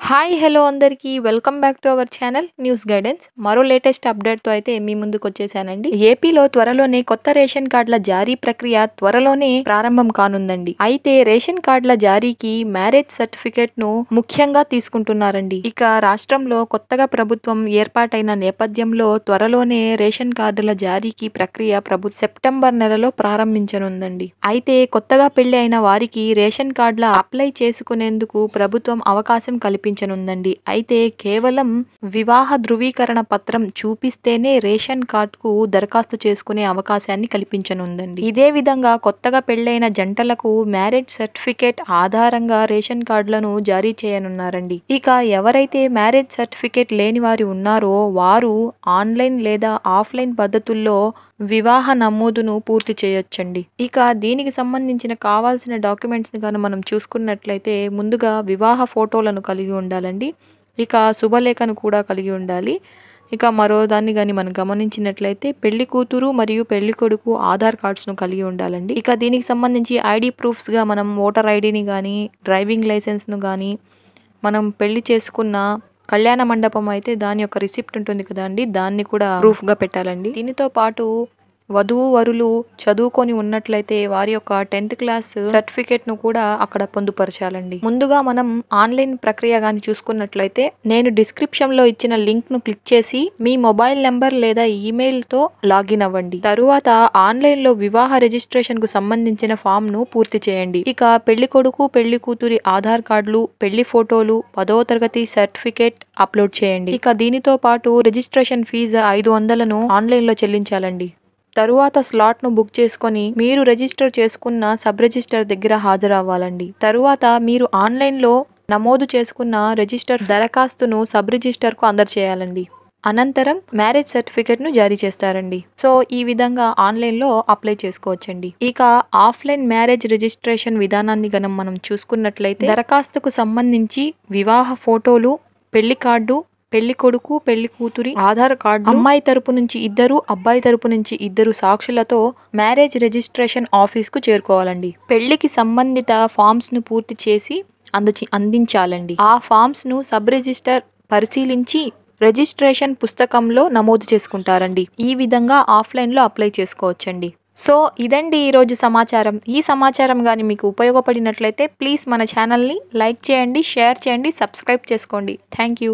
Hi hello అందరికీ welcome back to our channel news guidance. మరో latest అప్డేట్తో అయితే మీ ముందుకు వచ్చేసానండి. ఏపీలో త్వరలోనే కొత్త రేషన్ కార్డుల జారీ ప్రక్రియ త్వరలోనే ప్రారంభం కానుందండి. అయితే రేషన్ కార్డుల జారీకి మ్యారేజ్ సర్టిఫికేట్ ను ముఖ్యంగా తీసుకుంటున్నారండి. ఇక రాష్ట్రంలో కొత్తగా ప్రభుత్వం ఏర్పాటైన నేపథ్యంలో త్వరలోనే రేషన్ కార్డుల జారీకి ప్రక్రియ సెప్టెంబర్ నెలలో ప్రారంభించనుందండి. అయితే కొత్తగా పెళ్లి అయిన వారికి రేషన్ కార్డుల అప్లై చేసుకునేందుకు ప్రభుత్వం అవకాశం కల్పించనుందండి. అయితే కేవలం వివాహ ధృవీకరణ పత్రం చూపిస్తేనే రేషన్ కార్డుకు దరఖాస్తు చేసుకునే అవకాశాన్ని కల్పించనుందండి. ఇదే విధంగా కొత్తగా పెళ్లైన జంటలకు మ్యారేజ్ సర్టిఫికేట్ ఆధారంగా రేషన్ కార్డులను జారీ చేయనున్నారండి. ఇక ఎవరైతే మ్యారేజ్ సర్టిఫికేట్ లేని వారు ఉన్నారో వారు ఆన్లైన్ లేదా ఆఫ్లైన్ పద్ధతుల్లో వివాహ నమోదును పూర్తి చేయొచ్చండి. ఇక దీనికి సంబంధించిన కావాల్సిన డాక్యుమెంట్స్ ని గాను మనం చూసుకున్నట్లయితే ముందుగా వివాహ ఫోటోలను కలిగి ఉండాలండి. ఇక శుభలేఖను కూడా కలిగి ఉండాలి. ఇక మరో దాన్ని కానీ మనం గమనించినట్లయితే పెళ్లి కూతురు మరియు పెళ్లి కొడుకు ఆధార్ కార్డ్స్ను కలిగి ఉండాలండి. ఇక దీనికి సంబంధించి ఐడి ప్రూఫ్స్గా మనం ఓటర్ ఐడిని కానీ డ్రైవింగ్ లైసెన్స్ను కానీ మనం పెళ్లి చేసుకున్న కళ్యాణ మండపం అయితే దాని యొక్క రిసిప్ట్ ఉంటుంది కదండి, దాన్ని కూడా ప్రూఫ్ గా పెట్టాలండి. దీనితో పాటు వధువు వరులు చదువుకొని ఉన్నట్లయితే వారి యొక్క 10th క్లాస్ సర్టిఫికేట్ ను కూడా అక్కడ పొందుపరచాలండి. ముందుగా మనం ఆన్లైన్ ప్రక్రియ గాని చూసుకున్నట్లయితే నేను డిస్క్రిప్షన్ లో ఇచ్చిన లింక్ ను క్లిక్ చేసి మీ మొబైల్ నెంబర్ లేదా ఈమెయిల్ తో లాగిన్ అవ్వండి. తరువాత ఆన్లైన్ లో వివాహ రిజిస్ట్రేషన్ కు సంబంధించిన ఫామ్ ను పూర్తి చేయండి. ఇక పెళ్లి కొడుకు పెళ్లి కూతురి ఆధార్ కార్డులు, పెళ్లి ఫోటోలు, 10వ తరగతి సర్టిఫికేట్ అప్లోడ్ చేయండి. ఇక దీనితో పాటు రిజిస్ట్రేషన్ ఫీజు 500ను ఆన్లైన్ లో చెల్లించాలండి. తరువాత స్లాట్ ను బుక్ చేసుకొని మీరు రిజిస్టర్ చేసుకున్న సబ్ రిజిస్టర్ దగ్గర హాజరవ్వాలండి. తరువాత మీరు ఆన్లైన్ లో నమోదు చేసుకున్న రిజిస్టర్ దరఖాస్తును సబ్ రిజిస్టర్ కు అందజేయాలండి. అనంతరం మ్యారేజ్ సర్టిఫికేట్ ను జారీ చేస్తారండి. సో ఈ విధంగా ఆన్లైన్ లో అప్లై చేసుకోవచ్చండి. ఇక ఆఫ్లైన్ మ్యారేజ్ రిజిస్ట్రేషన్ విధానాన్ని గనం మనం చూసుకున్నట్లయితే దరఖాస్తుకు సంబంధించి వివాహ ఫోటోలు, పెళ్లి కార్డు, పెళ్లి కొడుకు పెళ్లి కూతురి ఆధార్ కార్డు, అమ్మాయి తరపు నుంచి 2, అబ్బాయి తరపు నుంచి 2 సాక్షులతో మ్యారేజ్ రిజిస్ట్రేషన్ ఆఫీస్ కు చేరుకోవాలండి. పెళ్లికి సంబంధిత ఫామ్స్ ను పూర్తి చేసి అందించాలండి. ఆ ఫామ్స్ ను సబ్ రిజిస్టర్ పరిశీలించి రిజిస్ట్రేషన్ పుస్తకంలో నమోదు చేసుకుంటారండి. ఈ విధంగా ఆఫ్లైన్ లో అప్లై చేసుకోవచ్చండి. సో ఇదండి ఈరోజు సమాచారం. ఈ సమాచారం కానీ మీకు ఉపయోగపడినట్లయితే ప్లీజ్ మన ఛానల్ని లైక్ చేయండి, షేర్ చేయండి, సబ్స్క్రైబ్ చేసుకోండి. Thank you.